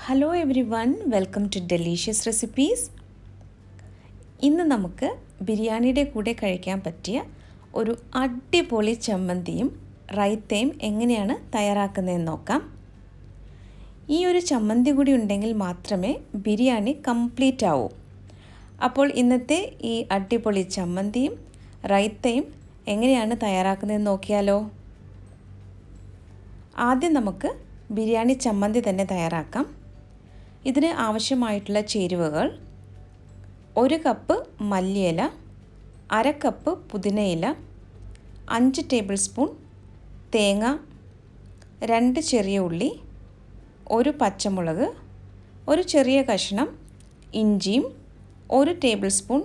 Hello everyone, welcome to delicious recipes. ഇന്ന് നമുക്ക് ബിരിയാണിയുടെ കൂടെ കഴിക്കാൻ പറ്റിയ ഒരു അടിപൊളി ചമ്മന്തിയും റൈത്തയും എങ്ങനെയാണ് തയ്യാറാക്കുന്നതെന്ന് നോക്കാം. ഈ ഒരു ചമ്മന്തി കൂടി ഉണ്ടെങ്കിൽ മാത്രമേ ബിരിയാണി കംപ്ലീറ്റ് ആവൂ. അപ്പോൾ ഇന്നത്തെ ഈ അടിപൊളി ചമ്മന്തിയും റൈത്തയും എങ്ങനെയാണ് തയ്യാറാക്കുന്നതെന്ന് നോക്കിയാലോ. ആദ്യം നമുക്ക് ബിരിയാണി ചമ്മന്തി തന്നെ തയ്യാറാക്കാം. ഇതിന് ആവശ്യമായിട്ടുള്ള ചേരുവകൾ: 1 കപ്പ് മല്ലിയില, 1/2 കപ്പ് പുതിനയില, 5 ടേബിൾ സ്പൂൺ തേങ്ങ, 2 ചെറിയ ഉള്ളി, 1 പച്ചമുളക്, 1 ചെറിയ കഷ്ണം ഇഞ്ചിയും, 1 ടേബിൾ സ്പൂൺ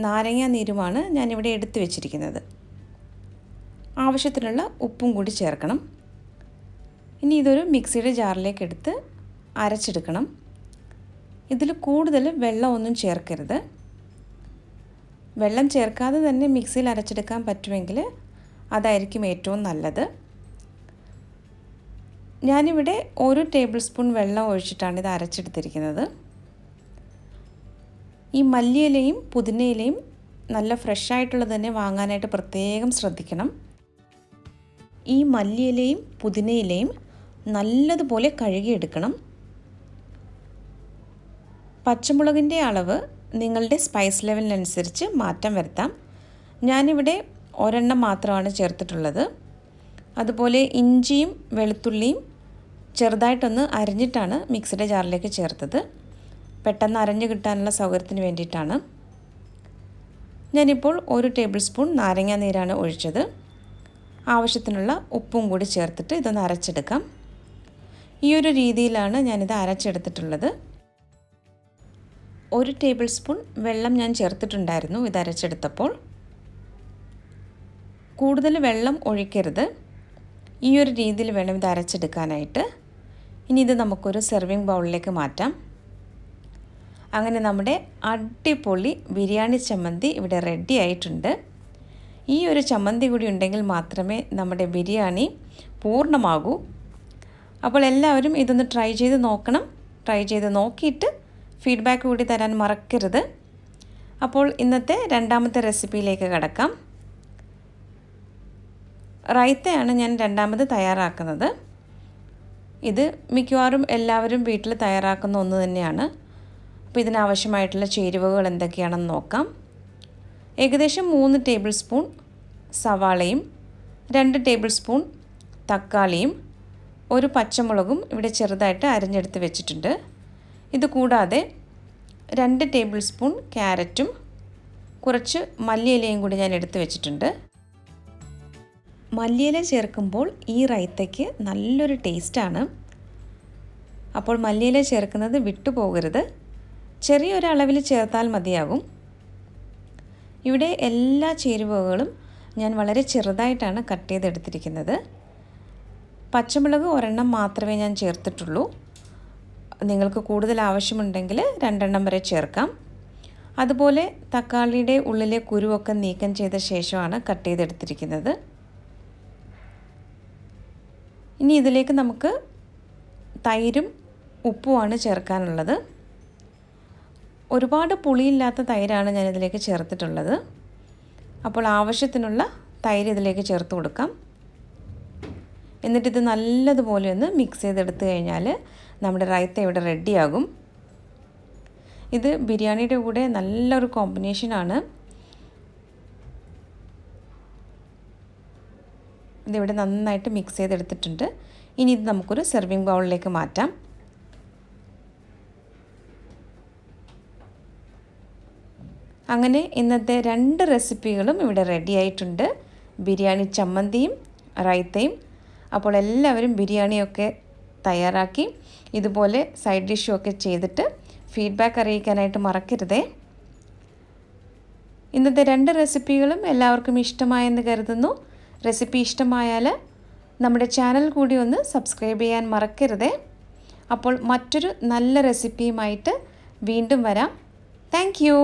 നാരങ്ങ നീരുമാണ് ഞാനിവിടെ എടുത്തു വെച്ചിരിക്കുന്നത്. ആവശ്യത്തിനുള്ള ഉപ്പും കൂടി ചേർക്കണം. ഇനി ഇതൊരു മിക്സിയുടെ ജാറിലേക്ക് എടുത്ത് അരച്ചെടുക്കണം. ഇതിൽ കൂടുതൽ വെള്ളമൊന്നും ചേർക്കരുത്. വെള്ളം ചേർക്കാതെ തന്നെ മിക്സിയിൽ അരച്ചെടുക്കാൻ പറ്റുമെങ്കിൽ അതായിരിക്കും ഏറ്റവും നല്ലത്. ഞാനിവിടെ 1 ടേബിൾ സ്പൂൺ വെള്ളം ഒഴിച്ചിട്ടാണ് ഇത് അരച്ചെടുത്തിരിക്കുന്നത്. ഈ മല്ലിയിലയും പുതിനയിലയും നല്ല ഫ്രഷായിട്ടുള്ളത് തന്നെ വാങ്ങാനായിട്ട് പ്രത്യേകം ശ്രദ്ധിക്കണം. ഈ മല്ലിയിലയും പുതിനയിലയും നല്ലതുപോലെ കഴുകിയെടുക്കണം. പച്ചമുളകിൻ്റെ അളവ് നിങ്ങളുടെ സ്പൈസ് ലെവലിനനുസരിച്ച് മാറ്റം വരുത്താം. ഞാനിവിടെ ഒരെണ്ണം മാത്രമാണ് ചേർത്തിട്ടുള്ളത്. അതുപോലെ ഇഞ്ചിയും വെളുത്തുള്ളിയും ചെറുതായിട്ടൊന്ന് അരിഞ്ഞിട്ടാണ് മിക്സിയുടെ ജാറിലേക്ക് ചേർത്തത്. പെട്ടെന്ന് അരഞ്ഞു കിട്ടാനുള്ള സൗകര്യത്തിന് വേണ്ടിയിട്ടാണ്. ഞാനിപ്പോൾ 1 ടേബിൾ സ്പൂൺ നാരങ്ങ നീരാണ് ഒഴിച്ചത്. ആവശ്യത്തിനുള്ള ഉപ്പും കൂടി ചേർത്തിട്ട് ഇതൊന്ന് അരച്ചെടുക്കാം. ഈ ഒരു രീതിയിലാണ് ഞാനിത് അരച്ചെടുത്തിട്ടുള്ളത്. 1 ടേബിൾ സ്പൂൺ വെള്ളം ഞാൻ ചേർത്തിട്ടുണ്ടായിരുന്നു ഇത് അരച്ചെടുത്തപ്പോൾ. കൂടുതൽ വെള്ളം ഒഴിക്കരുത്. ഈ ഒരു രീതിയിൽ വേണം ഇത് അരച്ചെടുക്കാനായിട്ട്. ഇനി ഇത് നമുക്കൊരു സെർവിങ് ബൗളിലേക്ക് മാറ്റാം. അങ്ങനെ നമ്മുടെ അടിപൊളി ബിരിയാണി ചമ്മന്തി ഇവിടെ റെഡി ആയിട്ടുണ്ട്. ഈ ഒരു ചമ്മന്തി കൂടി ഉണ്ടെങ്കിൽ മാത്രമേ നമ്മുടെ ബിരിയാണി പൂർണ്ണമാകൂ. അപ്പോൾ എല്ലാവരും ഇതൊന്ന് ട്രൈ ചെയ്ത് നോക്കണം. ട്രൈ ചെയ്ത് നോക്കിയിട്ട് ഫീഡ്ബാക്ക് കൂടി തരാൻ മറക്കരുത്. അപ്പോൾ ഇന്നത്തെ രണ്ടാമത്തെ റെസിപ്പിയിലേക്ക് കടക്കാം. റൈത്തയാണ് ഞാൻ രണ്ടാമത് തയ്യാറാക്കുന്നത്. ഇത് മിക്കവാറും എല്ലാവരും വീട്ടിൽ തയ്യാറാക്കുന്ന ഒന്ന് തന്നെയാണ്. അപ്പോൾ ഇതിനാവശ്യമായിട്ടുള്ള ചേരുവകൾ എന്തൊക്കെയാണെന്ന് നോക്കാം. ഏകദേശം 3 ടേബിൾ സ്പൂൺ സവാളയും 2 ടേബിൾ സ്പൂൺ തക്കാളിയും 1 പച്ചമുളകും ഇവിടെ ചെറുതായിട്ട് അരിഞ്ഞെടുത്ത് വെച്ചിട്ടുണ്ട്. ഇത് കൂടാതെ 2 ടേബിൾ സ്പൂൺ ക്യാരറ്റും കുറച്ച് മല്ലിയിലയും കൂടി ഞാൻ എടുത്ത് വെച്ചിട്ടുണ്ട്. മല്ലിയില ചേർക്കുമ്പോൾ ഈ റൈത്തയ്ക്ക് നല്ലൊരു ടേസ്റ്റാണ്. അപ്പോൾ മല്ലിയില ചേർക്കുന്നത് വിട്ടുപോകരുത്. ചെറിയൊരളവിൽ ചേർത്താൽ മതിയാകും. ഇവിടെ എല്ലാ ചേരുവകളും ഞാൻ വളരെ ചെറുതായിട്ടാണ് കട്ട് ചെയ്തെടുത്തിരിക്കുന്നത്. പച്ചമുളക് ഒരെണ്ണം മാത്രമേ ഞാൻ ചേർത്തിട്ടുള്ളൂ. നിങ്ങൾക്ക് കൂടുതൽ ആവശ്യമുണ്ടെങ്കിൽ 2 എണ്ണം വരെ ചേർക്കാം. അതുപോലെ തക്കാളിയുടെ ഉള്ളിലെ കുരുവൊക്കെ നീക്കം ചെയ്ത ശേഷമാണ് കട്ട് ചെയ്തെടുത്തിരിക്കുന്നത്. ഇനി ഇതിലേക്ക് നമുക്ക് തൈരും ഉപ്പുമാണ് ചേർക്കാനുള്ളത്. ഒരുപാട് പുളിയില്ലാത്ത തൈരാണ് ഞാനിതിലേക്ക് ചേർത്തിട്ടുള്ളത്. അപ്പോൾ ആവശ്യത്തിനുള്ള തൈര് ഇതിലേക്ക് ചേർത്ത് കൊടുക്കാം. എന്നിട്ടിത് നല്ലതുപോലെ ഒന്ന് മിക്സ് ചെയ്തെടുത്ത് കഴിഞ്ഞാൽ നമ്മുടെ റൈത്ത ഇവിടെ റെഡിയാകും. ഇത് ബിരിയാണിയുടെ കൂടെ നല്ലൊരു കോമ്പിനേഷനാണ്. ഇതിവിടെ നന്നായിട്ട് മിക്സ് ചെയ്തെടുത്തിട്ടുണ്ട്. ഇനി ഇത് നമുക്കൊരു സെർവിങ് ബൗളിലേക്ക് മാറ്റാം. അങ്ങനെ ഇന്നത്തെ 2 റെസിപ്പികളും ഇവിടെ റെഡി ആയിട്ടുണ്ട്. ബിരിയാണി ചമ്മന്തിയും റൈത്തയും. അപ്പോൾ എല്ലാവരും ബിരിയാണിയൊക്കെ തയ്യാറാക്കി ഇതുപോലെ സൈഡ് ഡിഷുമൊക്കെ ചെയ്തിട്ട് ഫീഡ്ബാക്ക് അറിയിക്കാനായിട്ട് മറക്കരുതേ. ഇന്നത്തെ 2 റെസിപ്പികളും എല്ലാവർക്കും ഇഷ്ടമായെന്ന് കരുതുന്നു. റെസിപ്പി ഇഷ്ടമായാൽ നമ്മുടെ ചാനൽ കൂടി ഒന്ന് സബ്സ്ക്രൈബ് ചെയ്യാൻ മറക്കരുതേ. അപ്പോൾ മറ്റൊരു നല്ല റെസിപ്പിയുമായിട്ട് വീണ്ടും വരാം. Thank you.